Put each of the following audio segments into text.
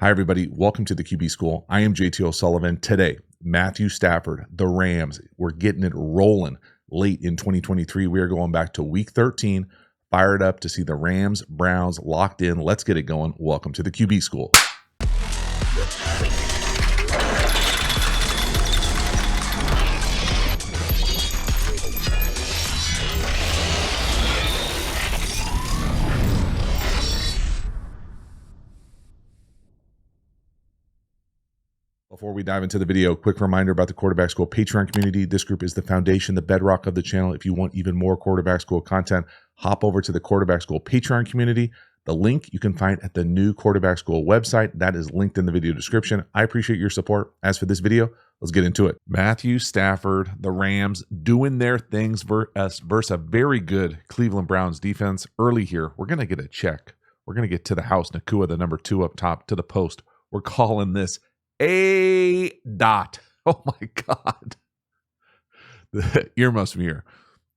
Hi, everybody. Welcome to the QB School. I am JT O'Sullivan. Today, Matthew Stafford, the Rams. We're getting it rolling late in 2023. We are going back to week 13, fired up to see the Rams, Browns locked in. Let's get it going. Welcome to the QB School. Before we dive into the video, quick reminder about the Quarterback School Patreon community. This group is the foundation, the bedrock of the channel. If you want even more Quarterback School content, hop over to the Quarterback School Patreon community. The link you can find at the new Quarterback School website. That is linked in the video description. I appreciate your support. As for this video, let's get into it. Matthew Stafford, the Rams, doing their things versus a very good Cleveland Browns defense. Early here, we're going to get a check. We're going to get to the house. Nakua, the number 2 up top, to the post. We're calling this A dot. Oh my God. The earmuffs me here.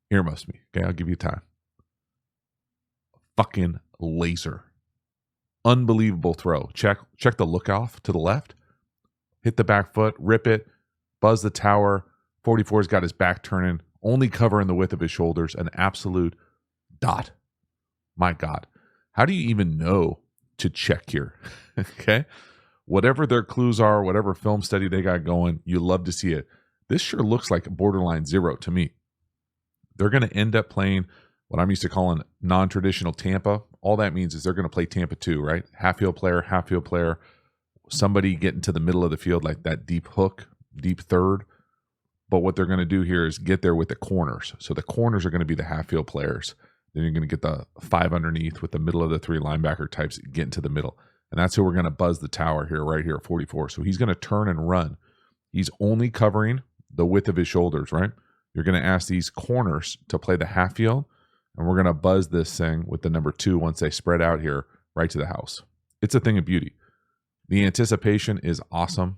Earmuffs me. Okay, I'll give you time. Fucking laser. Unbelievable throw. Check the look off to the left. Hit the back foot, rip it, buzz the tower. 44's got his back turning, only covering the width of his shoulders. An absolute dot. My God. How do you even know to check here? Okay. Whatever their clues are, whatever film study they got going, you love to see it. This sure looks like a borderline 0 to me. They're going to end up playing what I'm used to calling non-traditional Tampa. All that means is they're going to play Tampa 2, right? Half-field player, somebody getting to the middle of the field like that deep hook, deep third. But what they're going to do here is get there with the corners. So the corners are going to be the half-field players. Then you're going to get the 5 underneath with the middle of the 3 linebacker types getting to the middle. And that's who we're going to buzz the tower here, right here at 44. So he's going to turn and run. He's only covering the width of his shoulders, right? You're going to ask these corners to play the half field, and we're going to buzz this thing with the number 2 once they spread out here right to the house. It's a thing of beauty. The anticipation is awesome,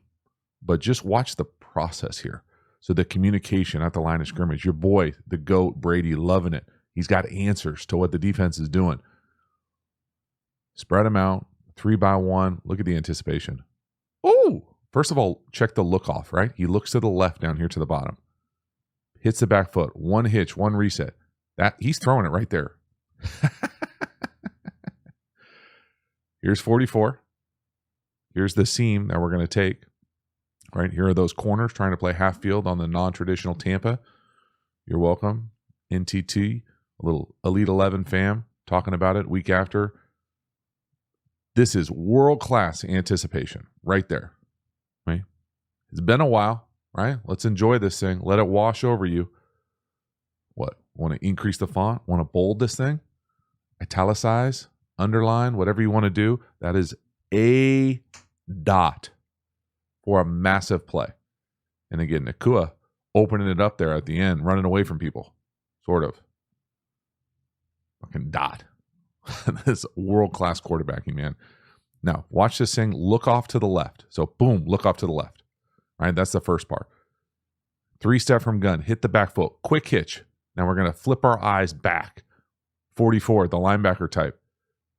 but just watch the process here. So the communication at the line of scrimmage, your boy, the GOAT, Brady, loving it. He's got answers to what the defense is doing. Spread them out. 3 by 1. Look at the anticipation. Oh, first of all, check the look off, right? He looks to the left down here to the bottom. Hits the back foot. 1 hitch, 1 reset. That he's throwing it right there. Here's 44. Here's the seam that we're going to take. Right here are those corners trying to play half field on the non-traditional Tampa. You're welcome. NTT, a little Elite 11 fam, talking about it week after. This is world-class anticipation right there. Right? It's been a while, right? Let's enjoy this thing. Let it wash over you. What? Want to increase the font? Want to bold this thing? Italicize? Underline? Whatever you want to do. That is a dot for a massive play. And again, Nakua opening it up there at the end, running away from people. Sort of. Fucking dot. This world-class quarterbacking, man. Now, watch this thing. Look off to the left. So, boom, look off to the left. All right, that's the first part. 3-step from gun. Hit the back foot. Quick hitch. Now we're going to flip our eyes back. 44, the linebacker type.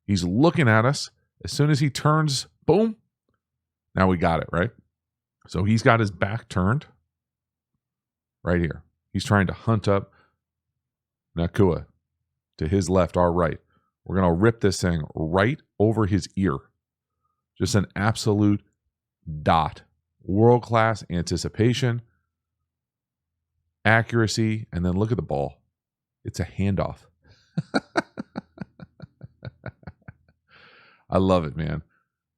He's looking at us. As soon as he turns, boom. Now we got it, right? So he's got his back turned right here. He's trying to hunt up Nakua to his left, our right. We're going to rip this thing right over his ear. Just an absolute dot. World-class anticipation, accuracy, and then look at the ball. It's a handoff. I love it, man.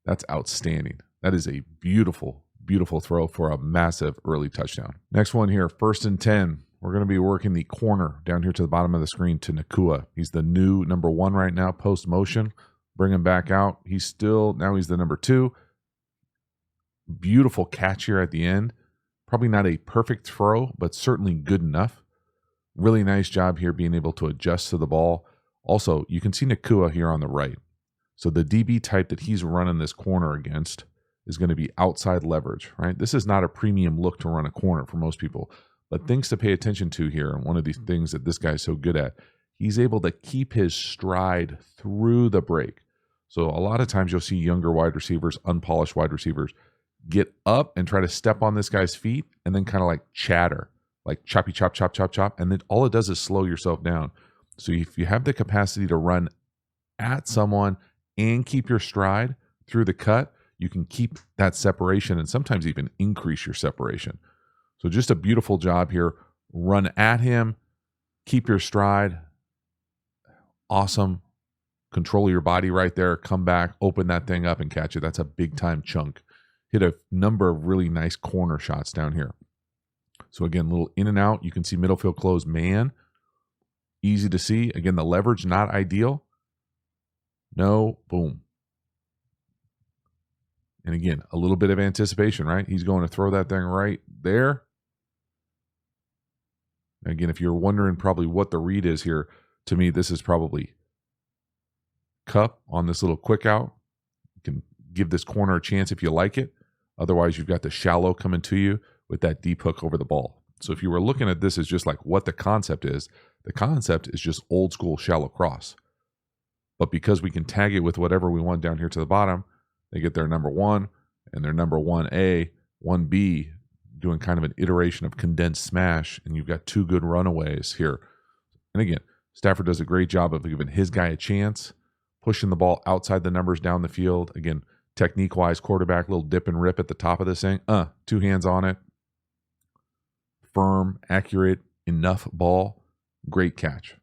That's outstanding. That is a beautiful, beautiful throw for a massive early touchdown. Next one here, 1st and 10. We're going to be working the corner down here to the bottom of the screen to Nakua. He's the new number 1 right now, post motion. Bring him back out. He's the number 2. Beautiful catch here at the end. Probably not a perfect throw, but certainly good enough. Really nice job here being able to adjust to the ball. Also, you can see Nakua here on the right. So the DB type that he's running this corner against is going to be outside leverage, right? This is not a premium look to run a corner for most people. But things to pay attention to here, and one of these things that this guy's so good at, he's able to keep his stride through the break. So a lot of times you'll see younger wide receivers, unpolished wide receivers, get up and try to step on this guy's feet and then kind of like chatter, like choppy, chop, chop, chop, chop. And then all it does is slow yourself down. So if you have the capacity to run at someone and keep your stride through the cut, you can keep that separation and sometimes even increase your separation. So just a beautiful job here. Run at him, keep your stride. Awesome. Control your body right there. Come back, open that thing up and catch it. That's a big time chunk. Hit a number of really nice corner shots down here. So again, little in and out. You can see middle field close man. Easy to see. Again, the leverage not ideal. No, boom. And again, a little bit of anticipation, right? He's going to throw that thing right there. Again, if you're wondering probably what the read is here, to me, this is probably Cup on this little quick out. You can give this corner a chance if you like it. Otherwise, you've got the shallow coming to you with that deep hook over the ball. So if you were looking at this as just like what the concept is just old school shallow cross. But because we can tag it with whatever we want down here to the bottom, they get their number 1 and their number 1A, 1B, doing kind of an iteration of condensed smash, and you've got 2 good runaways here. And again, Stafford does a great job of giving his guy a chance, pushing the ball outside the numbers down the field. Again, technique-wise, quarterback, little dip and rip at the top of this thing. 2 hands on it. Firm, accurate, enough ball. Great catch.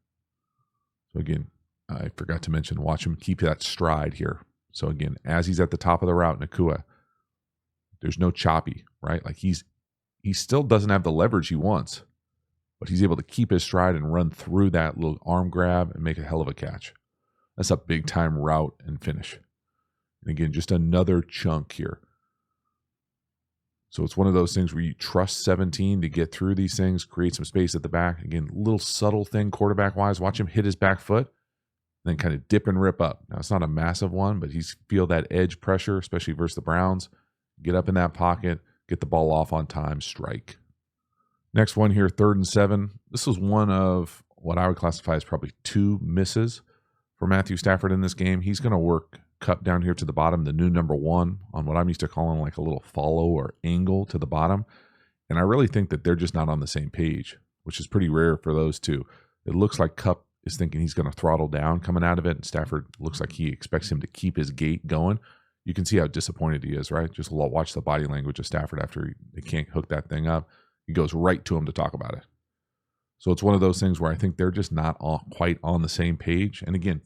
So again, I forgot to mention, watch him keep that stride here. So again, as he's at the top of the route, Nacua, there's no choppy, right? Like he still doesn't have the leverage he wants, but he's able to keep his stride and run through that little arm grab and make a hell of a catch. That's a big time route and finish. And again, just another chunk here. So it's one of those things where you trust 17 to get through these things, create some space at the back. Again, little subtle thing quarterback wise. Watch him hit his back foot, then kind of dip and rip up. Now, it's not a massive one, but he's feel that edge pressure, especially versus the Browns. Get up in that pocket, get the ball off on time, strike. Next one here, 3rd and 7. This was one of what I would classify as probably 2 misses for Matthew Stafford in this game. He's going to work Cup down here to the bottom, the new number 1 on what I'm used to calling like a little follow or angle to the bottom. And I really think that they're just not on the same page, which is pretty rare for those two. It looks like Cup is thinking he's going to throttle down coming out of it, and Stafford looks like he expects him to keep his gait going. You can see how disappointed he is, right? Just watch the body language of Stafford after he can't hook that thing up. He goes right to him to talk about it. So it's one of those things where I think they're just not quite on the same page. And again,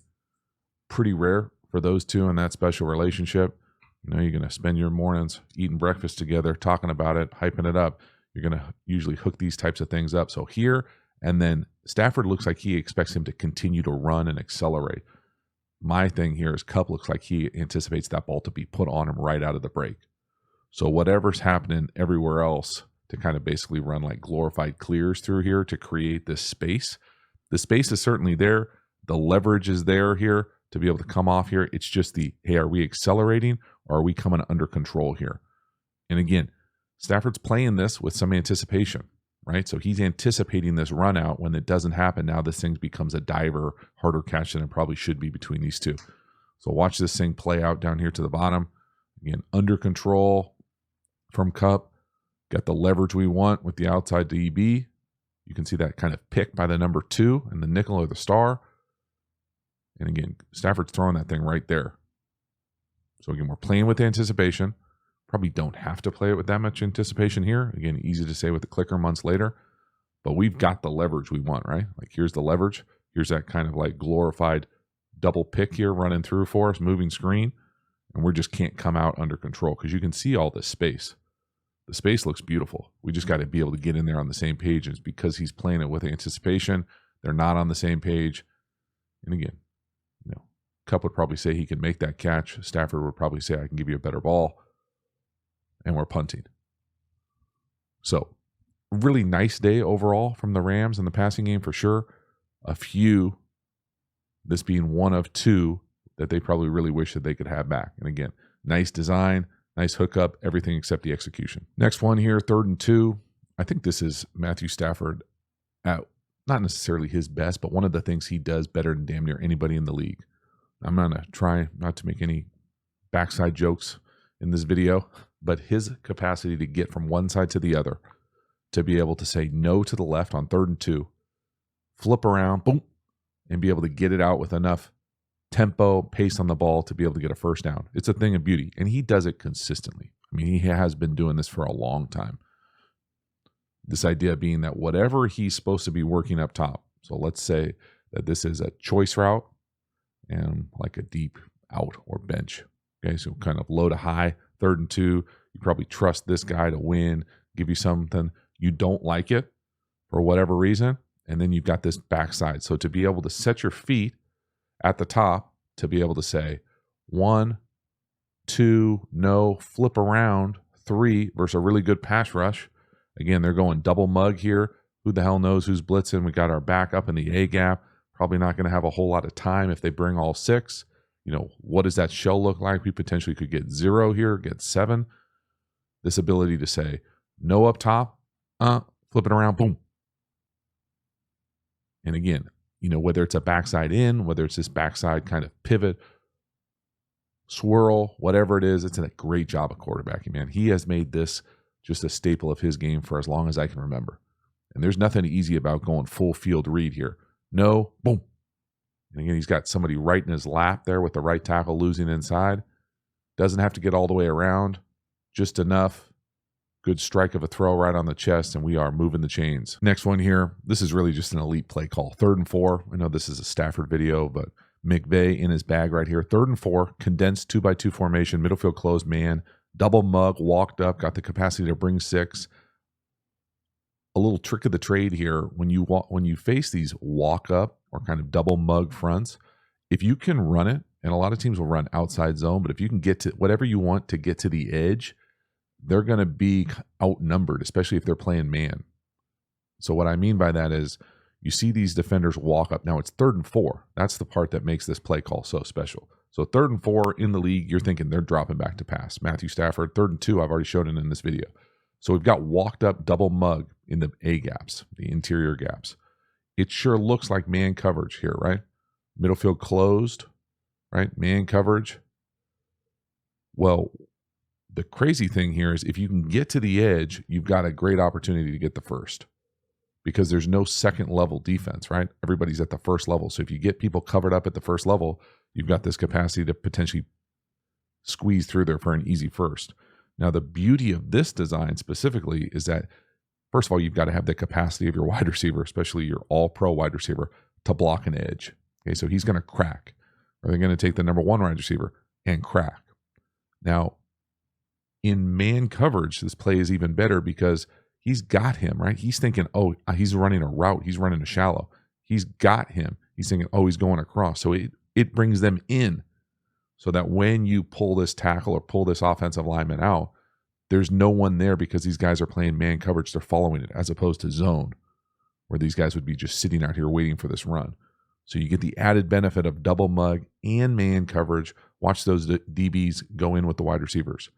pretty rare for those two in that special relationship. You know, you're going to spend your mornings eating breakfast together, talking about it, hyping it up. You're going to usually hook these types of things up. So here, and then Stafford looks like he expects him to continue to run and accelerate. My thing here is Cup looks like he anticipates that ball to be put on him right out of the break. So whatever's happening everywhere else to kind of basically run like glorified clears through here to create this space. The space is certainly there. The leverage is there here to be able to come off here. It's just hey, are we accelerating or are we coming under control here? And again, Stafford's playing this with some anticipation, right? So he's anticipating this run out. When it doesn't happen, now this thing becomes a diver, harder catch than it probably should be between these two. So watch this thing play out down here to the bottom. Again, under control from Cup. Got the leverage we want with the outside DB. You can see that kind of pick by the number 2 and the nickel or the star. And again, Stafford's throwing that thing right there. So again, we're playing with anticipation. Probably don't have to play it with that much anticipation here. Again, easy to say with the clicker months later. But we've got the leverage we want, right? Like here's the leverage. Here's that kind of like glorified double pick here running through for us, moving screen. And we just can't come out under control because you can see all this space. The space looks beautiful. We just got to be able to get in there on the same page. And it's because he's playing it with anticipation. They're not on the same page. And again, Cup would probably say he can make that catch. Stafford would probably say, I can give you a better ball. And we're punting. So, really nice day overall from the Rams in the passing game for sure. A few, this being one of 2 that they probably really wish that they could have back. And again, nice design, nice hookup, everything except the execution. Next one here, 3rd and 2. I think this is Matthew Stafford at not necessarily his best, but one of the things he does better than damn near anybody in the league. I'm going to try not to make any backside jokes in this video, but his capacity to get from one side to the other, to be able to say no to the left on 3rd and 2, flip around, boom, and be able to get it out with enough tempo, pace on the ball to be able to get a first down. It's a thing of beauty, and he does it consistently. I mean, he has been doing this for a long time. This idea being that whatever he's supposed to be working up top, so let's say that this is a choice route and like a deep out or bench. Okay, so kind of low to high, 3rd and 2. You probably trust this guy to win, give you something. You don't like it for whatever reason, and then you've got this backside. So to be able to set your feet at the top, to be able to say 1, 2, no, flip around, 3 versus a really good pass rush. Again, they're going double mug here. Who the hell knows who's blitzing? We got our back up in the A gap. Probably not going to have a whole lot of time if they bring all 6. You know, what does that shell look like? We potentially could get 0 here, get 7. This ability to say no up top, flip it around, boom. And again, you know, whether it's a backside in, whether it's this backside kind of pivot, swirl, whatever it is, it's a great job of quarterbacking, man. He has made this just a staple of his game for as long as I can remember. And there's nothing easy about going full field read here. No, boom. And again, he's got somebody right in his lap there with the right tackle losing inside. Doesn't have to get all the way around, just enough. Good strike of a throw right on the chest, and we are moving the chains. Next one here, this is really just an elite play call. 3rd and 4. I know this is a Stafford video, but McVay in his bag right here. 3rd and 4, condensed 2-by-2 formation, middle field closed man, double mug, walked up, got the capacity to bring 6. A little trick of the trade here, when you face these walk up or kind of double mug fronts, if you can run it, and a lot of teams will run outside zone, but if you can get to whatever you want to get to the edge, they're going to be outnumbered, especially if they're playing man. So what I mean by that is you see these defenders walk up. Now it's 3rd and 4. That's the part that makes this play call so special. So 3rd and 4 in the league, you're thinking they're dropping back to pass. Matthew Stafford, 3rd and 2, I've already shown it in this video. So we've got walked up double mug in the A gaps, the interior gaps. It sure looks like man coverage here, right? Middle field closed, right? Man coverage. Well, the crazy thing here is if you can get to the edge, you've got a great opportunity to get the first, because there's no second level defense, right? Everybody's at the first level. So if you get people covered up at the first level, you've got this capacity to potentially squeeze through there for an easy first. Now, the beauty of this design specifically is that, first of all, you've got to have the capacity of your wide receiver, especially your all-pro wide receiver, to block an edge. Okay, so he's going to crack. Or they're going to take the number 1 wide receiver and crack. Now, in man coverage, this play is even better because he's got him, right? He's thinking, oh, he's running a route. He's running a shallow. He's got him. He's thinking, oh, he's going across. So it brings them in so that when you pull this tackle or pull this offensive lineman out, there's no one there because these guys are playing man coverage. They're following it as opposed to zone, where these guys would be just sitting out here waiting for this run. So you get the added benefit of double mug and man coverage. Watch those DBs go in with the wide receivers.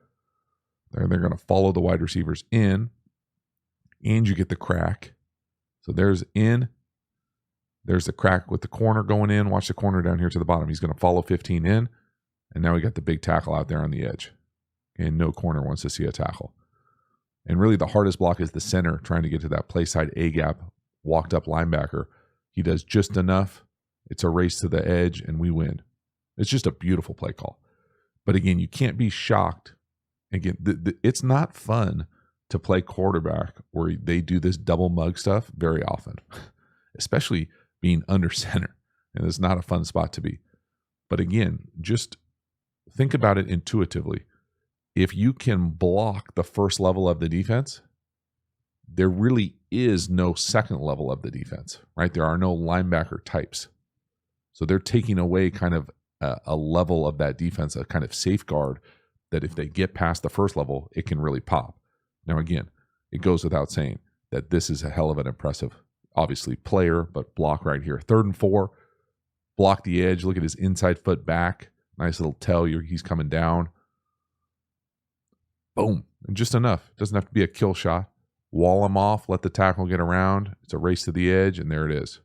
They're going to follow the wide receivers in, and you get the crack. So there's in. There's the crack with the corner going in. Watch the corner down here to the bottom. He's going to follow 15 in, and now we got the big tackle out there on the edge. And no corner wants to see a tackle. And really the hardest block is the center trying to get to that play side A gap, walked up linebacker. He does just enough. It's a race to the edge, and we win. It's just a beautiful play call. But again, you can't be shocked. Again, it's not fun to play quarterback where they do this double mug stuff very often, especially being under center. And it's not a fun spot to be. But again, just think about it intuitively. If you can block the first level of the defense, there really is no second level of the defense, right? There are no linebacker types. So they're taking away kind of a level of that defense, a kind of safeguard that if they get past the first level, it can really pop. Now, again, it goes without saying that this is a hell of an impressive, obviously, player, but block right here. 3rd and 4, block the edge. Look at his inside foot back. Nice little tell he's coming down. Boom. And just enough. Doesn't have to be a kill shot. Wall him off. Let the tackle get around. It's a race to the edge, and there it is.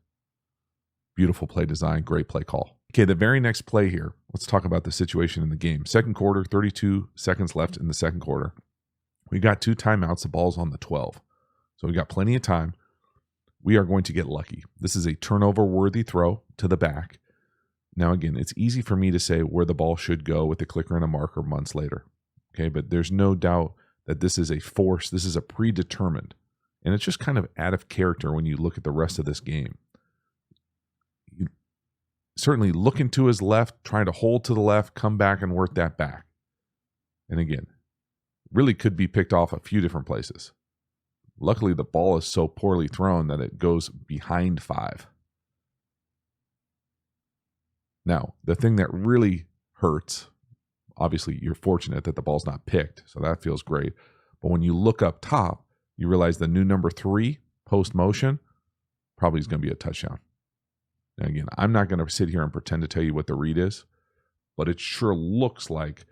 Beautiful play design. Great play call. Okay, the very next play here, let's talk about the situation in the game. Second quarter, 32 seconds left in the second quarter. We got 2 timeouts. The ball's on the 12. So we got plenty of time. We are going to get lucky. This is a turnover-worthy throw to the back. Now, again, it's easy for me to say where the ball should go with a clicker and a marker months later. Okay, but there's no doubt that this is a force. This is a predetermined. And it's just kind of out of character when you look at the rest of this game. Certainly looking to his left, trying to hold to the left, come back and work that back. And again, really could be picked off a few different places. Luckily, the ball is so poorly thrown that it goes behind 5. Now, the thing that really hurts, obviously you're fortunate that the ball's not picked, so that feels great. But when you look up top, you realize the new number 3, post motion, probably is going to be a touchdown. Now, again, I'm not going to sit here and pretend to tell you what the read is, but it sure looks like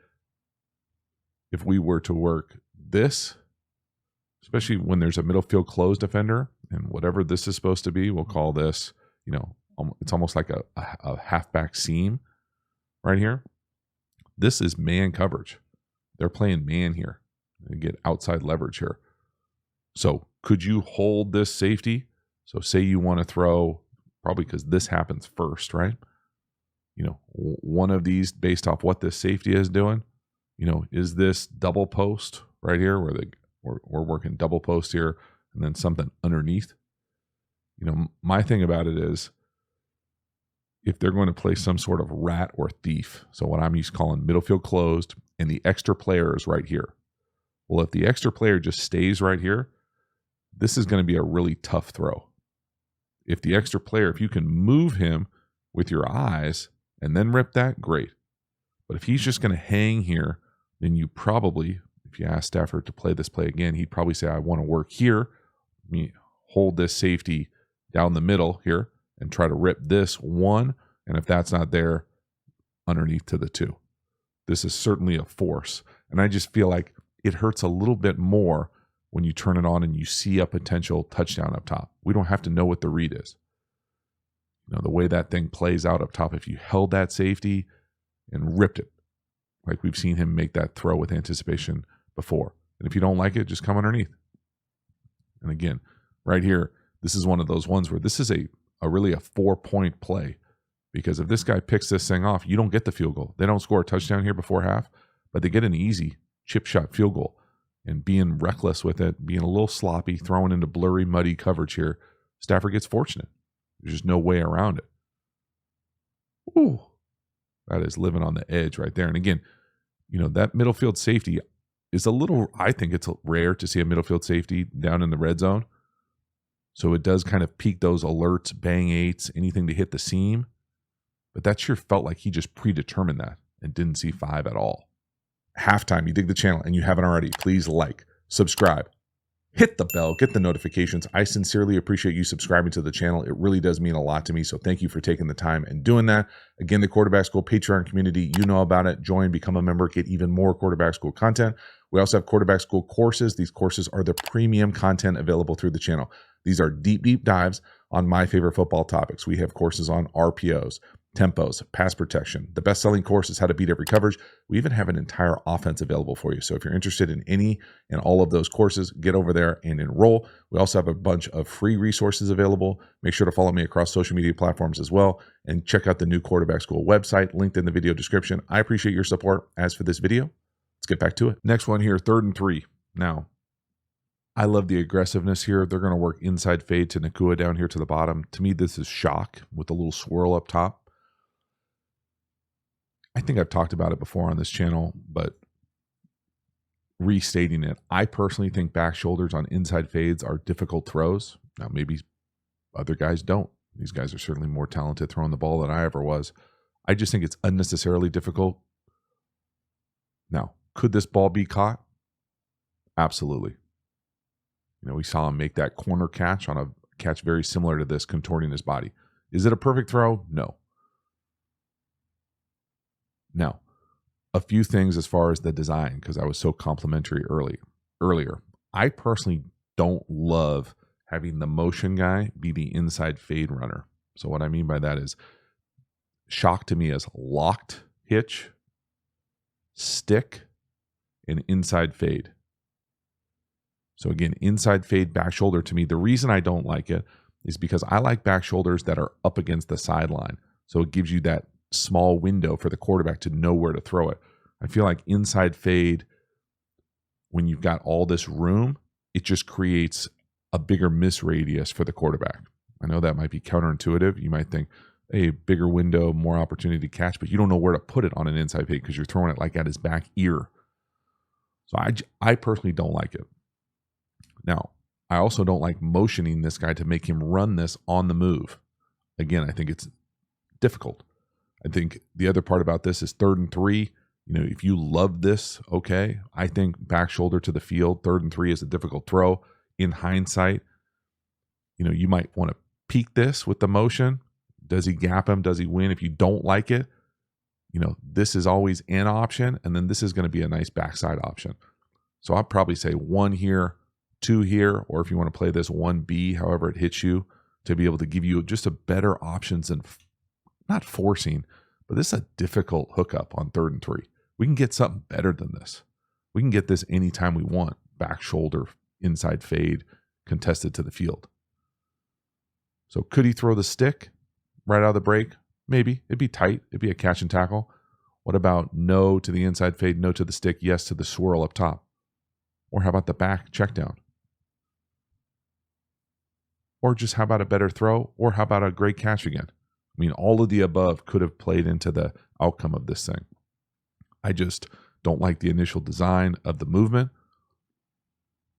if we were to work this, especially when there's a middle field closed defender, and whatever this is supposed to be, we'll call this, it's almost like a halfback seam right here. This is man coverage. They're playing man here. They get outside leverage here. So could you hold this safety? So say you want to throw, probably because this happens first, right? One of these based off what this safety is doing. Is this double post right here where we're working double post here and then something underneath? My thing about it is if they're going to play some sort of rat or thief, so what I'm used to calling middle field closed and the extra player is right here. Well, if the extra player just stays right here, this is going to be a really tough throw. If the extra player, if you can move him with your eyes and then rip that, great. But if he's just going to hang here, then you probably, if you ask Stafford to play this play again, he'd probably say, I want to work here. Hold this safety down the middle here and try to rip this 1. And if that's not there, underneath to the 2. This is certainly a force. And I just feel like it hurts a little bit more when you turn it on and you see a potential touchdown up top. We don't have to know what the read is. The way that thing plays out up top, if you held that safety and ripped it, like we've seen him make that throw with anticipation before. And if you don't like it, just come underneath. And again, right here, this is one of those ones where this is a really a 4-point play. Because if this guy picks this thing off, you don't get the field goal. They don't score a touchdown here before half, but they get an easy chip shot field goal. And being reckless with it, being a little sloppy, throwing into blurry, muddy coverage here, Stafford gets fortunate. There's just no way around it. Ooh, that is living on the edge right there. And again, that middle field safety is a little, I think it's rare to see a middle field safety down in the red zone. So it does kind of peak those alerts, bang 8s, anything to hit the seam. But that sure felt like he just predetermined that and didn't see 5 at all. Halftime, you dig the channel and you haven't already, please like, subscribe, hit the bell, get the notifications. I sincerely appreciate you subscribing to the channel. It really does mean a lot to me. So thank you for taking the time and doing that. Again, the Quarterback School Patreon community, you know about it. Join, become a member, get even more Quarterback School content. We also have Quarterback School courses. These courses are the premium content available through the channel. These are deep, deep dives on my favorite football topics. We have courses on RPOs, tempos, pass protection. The best-selling course is how to beat every coverage. We even have an entire offense available for you. So if you're interested in any and all of those courses, get over there and enroll. We also have a bunch of free resources available. Make sure to follow me across social media platforms as well. And check out the new Quarterback School website, linked in the video description. I appreciate your support. As for this video, let's get back to it. Next one here, 3rd and 3. Now, I love the aggressiveness here. They're going to work inside fade to Nakua down here to the bottom. To me, this is shock with a little swirl up top. I think I've talked about it before on this channel, but restating it, I personally think back shoulders on inside fades are difficult throws. Now, maybe other guys don't. These guys are certainly more talented throwing the ball than I ever was. I just think it's unnecessarily difficult. Now, could this ball be caught? Absolutely. We saw him make that corner catch on a catch very similar to this, contorting his body. Is it a perfect throw? No. Now, a few things as far as the design, because I was so complimentary earlier. I personally don't love having the motion guy be the inside fade runner. So what I mean by that is shock to me as locked hitch, stick, and inside fade. So again, inside fade, back shoulder to me, the reason I don't like it is because I like back shoulders that are up against the sideline. So it gives you that small window for the quarterback to know where to throw it. I feel like inside fade, when you've got all this room, it just creates a bigger miss radius for the quarterback. I know that might be counterintuitive. You might think, hey, bigger window, more opportunity to catch, but you don't know where to put it on an inside fade because you're throwing it like at his back ear. So I personally don't like it. Now, I also don't like motioning this guy to make him run this on the move. Again, I think it's difficult. I think the other part about this is 3rd and 3. You know, if you love this, okay. I think back shoulder to the field, 3rd and 3 is a difficult throw. In hindsight, you know, you might want to peek this with the motion. Does he gap him? Does he win? If you don't like it, you know, this is always an option. And then this is going to be a nice backside option. So I'd probably say 1 here, 2 here, or if you want to play this 1B, however it hits you, to be able to give you just a better options and not forcing, but this is a difficult hookup on 3rd and 3. We can get something better than this. We can get this anytime we want. Back shoulder, inside fade, contested to the field. So could he throw the stick right out of the break? Maybe. It'd be tight. It'd be a catch and tackle. What about no to the inside fade, no to the stick, yes to the swirl up top? Or how about the back check down? Or just how about a better throw? Or how about a great catch again? I mean, all of the above could have played into the outcome of this thing. I just don't like the initial design of the movement.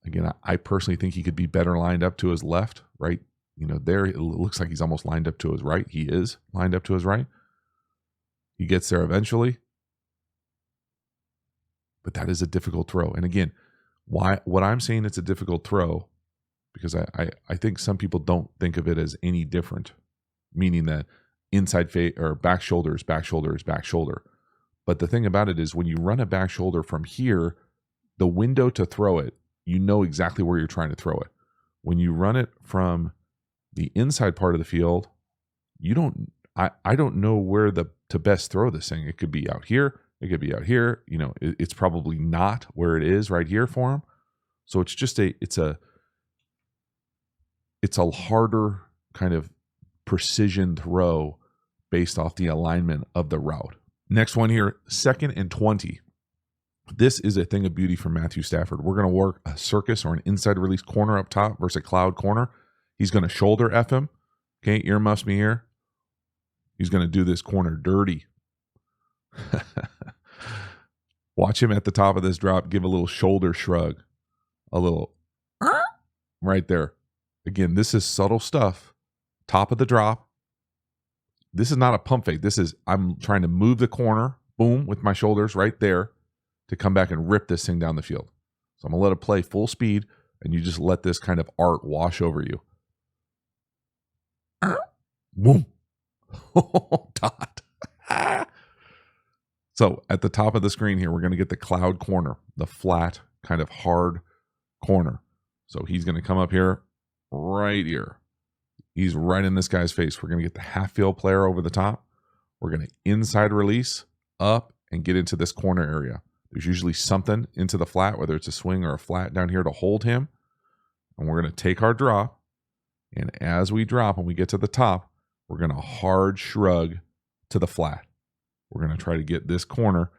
Again, I personally think he could be better lined up to his left, right? You know, there it looks like he's almost lined up to his right. He is lined up to his right. He gets there eventually. But that is a difficult throw. And again, what I'm saying it's a difficult throw, because I think some people don't think of it as any different, meaning that inside fade or back shoulder is back shoulder is back shoulder. But the thing about it is when you run a back shoulder from here, the window to throw it, you know exactly where you're trying to throw it. When you run it from the inside part of the field, you don't. I don't know where to best throw this thing. It could be out here. It could be out here. You know, it's probably not where it is right here for him. So it's just it's a harder kind of precision throw based off the alignment of the route. Next one here, 2nd and 20. This is a thing of beauty for Matthew Stafford. We're going to work a circus or an inside release corner up top versus a cloud corner. He's going to shoulder F him. Okay, earmuffs me here. He's going to do this corner dirty. Watch him at the top of this drop give a little shoulder shrug. A little right there. Again, this is subtle stuff. Top of the drop. This is not a pump fake. This is, I'm trying to move the corner, boom, with my shoulders right there to come back and rip this thing down the field. So I'm going to let it play full speed, and you just let this kind of art wash over you. Boom. Dot. So at the top of the screen here, we're going to get the cloud corner, the flat, kind of hard corner. So he's going to come up here, right here. He's right in this guy's face. We're going to get the half field player over the top. We're going to inside release up and get into this corner area. There's usually something into the flat, whether it's a swing or a flat down here to hold him. And we're going to take our drop. And as we drop and we get to the top, we're going to hard shrug to the flat. We're going to try to get this corner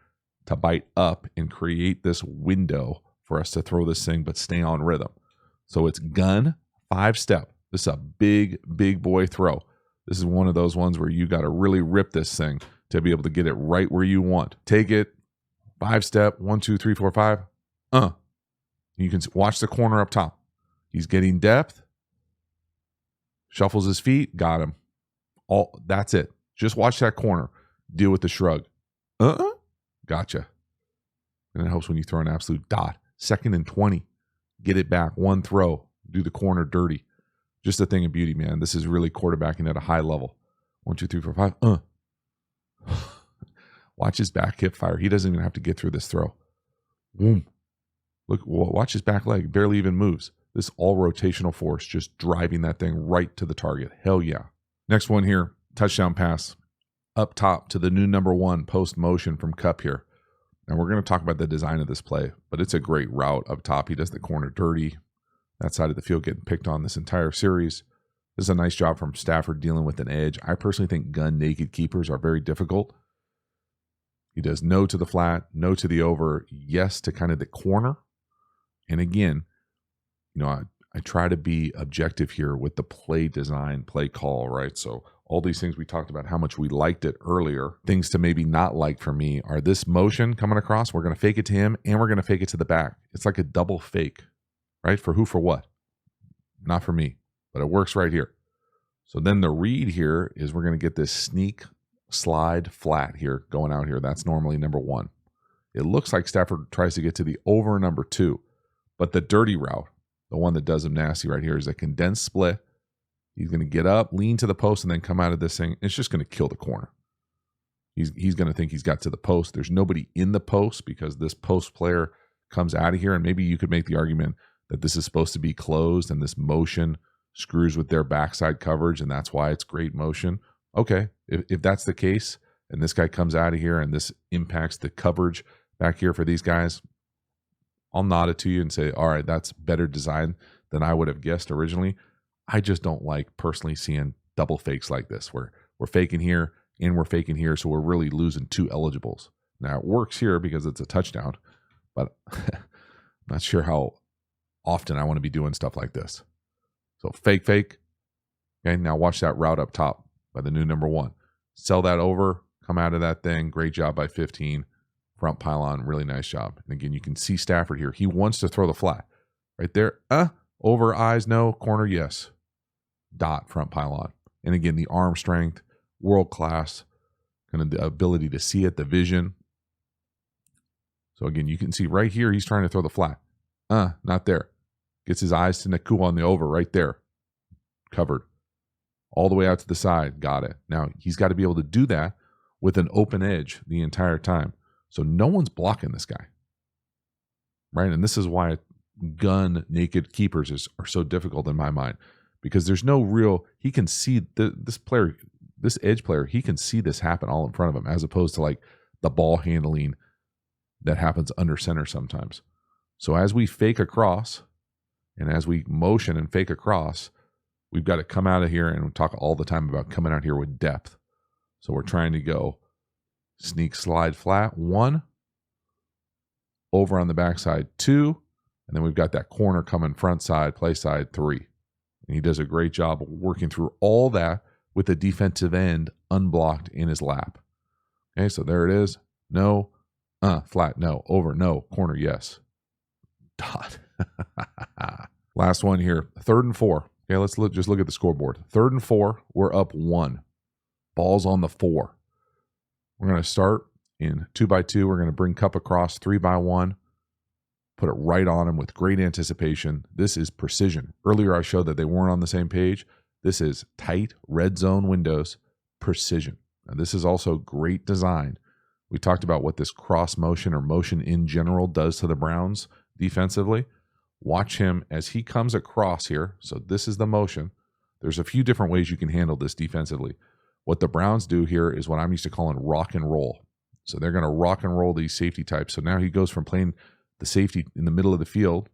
to bite up and create this window for us to throw this thing, but stay on rhythm. So it's gun, 5-step. This is a big, big boy throw. This is one of those ones where you got to really rip this thing to be able to get it right where you want. Take it, 5-step, 1, 2, 3, 4, 5. You can watch the corner up top. He's getting depth. Shuffles his feet, got him. That's it. Just watch that corner. Deal with the shrug. Gotcha. And it helps when you throw an absolute dot. 2nd and 20. Get it back. One throw. Do the corner dirty. Just a thing of beauty, man. This is really quarterbacking at a high level. 1, 2, 3, 4, 5. Watch his back hip fire. He doesn't even have to get through this throw. Boom. Look, watch his back leg. Barely even moves. This all rotational force just driving that thing right to the target. Hell yeah. Next one here, touchdown pass. up top to the new number 1 post motion from Kupp here. And we're going to talk about the design of this play, but it's a great route up top. He does the corner dirty. That side of the field getting picked on this entire series. This is a nice job from Stafford dealing with an edge. I personally think gun naked keepers are very difficult. He does no to the flat, no to the over, yes to kind of the corner. And again, I try to be objective here with the play design, play call, right? So all these things we talked about, how much we liked it earlier. Things to maybe not like for me are this motion coming across. We're going to fake it to him, and we're going to fake it to the back. It's like a double fake, right? For who, for what? Not for me, but it works right here. So then the read here is we're going to get this sneak slide flat here going out here. That's normally number 1. It looks like Stafford tries to get to the over number 2, but the dirty route, the one that does him nasty right here, is a condensed split. He's going to get up, lean to the post, and then come out of this thing. It's just going to kill the corner. He's going to think he's got to the post. There's nobody in the post because this post player comes out of here, and maybe you could make the argument that this is supposed to be closed and this motion screws with their backside coverage, and that's why it's great motion. Okay, if that's the case, and this guy comes out of here and this impacts the coverage back here for these guys, I'll nod it to you and say, all right, that's better design than I would have guessed originally. I just don't like personally seeing double fakes like this, where we're faking here and we're faking here, so we're really losing 2 eligibles. Now, it works here because it's a touchdown, but I'm not sure how often I want to be doing stuff like this. So fake. Okay, now watch that route up top by the new number 1. Sell that over, come out of that thing. Great job by 15. Front pylon, really nice job. And again, you can see Stafford here. He wants to throw the flat. Right there, over, eyes, no, corner, yes. Dot, front pylon. And again, the arm strength, world class, kind of the ability to see it, the vision. So again, you can see right here, he's trying to throw the flat. Not there. Gets his eyes to Nakua on the over right there. Covered. All the way out to the side. Got it. Now, he's got to be able to do that with an open edge the entire time. So no one's blocking this guy. Right? And this is why gun naked keepers are so difficult in my mind. Because there's no real, he can see this edge player, he can see this happen all in front of him, as opposed to like the ball handling that happens under center sometimes. So as we fake across, and as we motion and fake across, we've got to come out of here, and we talk all the time about coming out here with depth. So we're trying to go sneak slide flat, 1, over on the backside, 2, and then we've got that corner coming front side, play side, 3. And he does a great job of working through all that with the defensive end unblocked in his lap. Okay, so there it is. No, flat, no, over, no, corner, yes. Dot. Last one here, 3rd and 4. Okay, let's just look at the scoreboard. 3rd and 4, we're up 1. Ball's on the 4. We're going to start in 2x2. We're going to bring Kupp across 3x1. Put it right on him with great anticipation. This is precision. Earlier I showed that they weren't on the same page. This is tight red zone windows, precision. Now, this is also great design. We talked about what this cross motion or motion in general does to the Browns defensively. Watch him as he comes across here. So this is the motion. There's a few different ways you can handle this defensively. What the Browns do here is what I'm used to calling rock and roll. So they're going to rock and roll these safety types. So now he goes from playing the safety in the middle of the field.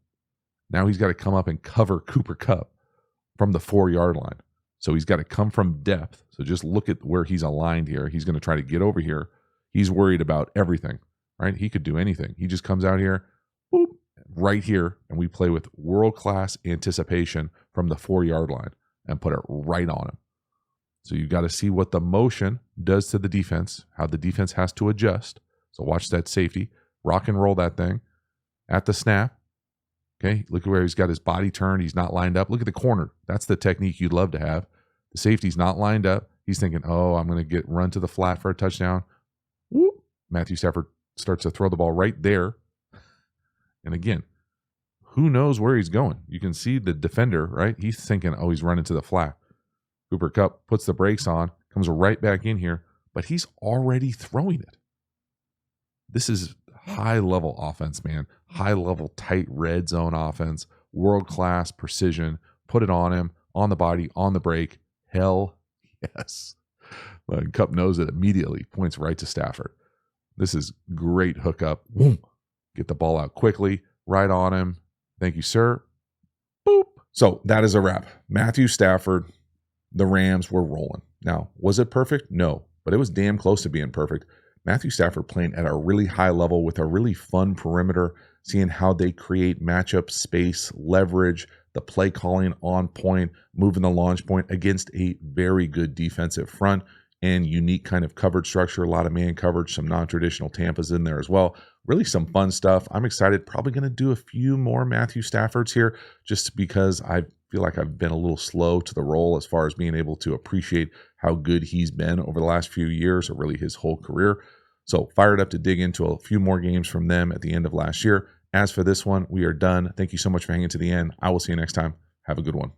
Now he's got to come up and cover Cooper Kupp from the 4-yard line. So he's got to come from depth. So just look at where he's aligned here. He's going to try to get over here. He's worried about everything, right? He could do anything. He just comes out here, boop, right here, and we play with world-class anticipation from the 4-yard line and put it right on him. So you've got to see what the motion does to the defense, how the defense has to adjust. So watch that safety, rock and roll that thing at the snap. Okay, look at where he's got his body turned. He's not lined up. Look at the corner. That's the technique you'd love to have. The safety's not lined up. He's thinking, oh, I'm going to get run to the flat for a touchdown. Whoop. Matthew Stafford starts to throw the ball right there. And again, who knows where he's going? You can see the defender, right? He's thinking, oh, he's running to the flat. Cooper Kupp puts the brakes on, comes right back in here, but he's already throwing it. This is high-level offense, man. High-level, tight red zone offense, world-class precision. Put it on him, on the body, on the brake. Hell yes. Cup knows it immediately, points right to Stafford. This is great hookup. Get the ball out quickly, right on him. Thank you, sir. Boop. So that is a wrap. Matthew Stafford, the Rams were rolling. Now, was it perfect? No, but it was damn close to being perfect. Matthew Stafford playing at a really high level with a really fun perimeter, seeing how they create matchup space, leverage, the play calling on point, moving the launch point against a very good defensive front and unique kind of coverage structure, a lot of man coverage, some non-traditional Tampas in there as well. Really some fun stuff. I'm excited. Probably going to do a few more Matthew Staffords here just because I feel like I've been a little slow to the roll as far as being able to appreciate how good he's been over the last few years or really his whole career. So fired up to dig into a few more games from them at the end of last year. As for this one, we are done. Thank you so much for hanging to the end. I will see you next time. Have a good one.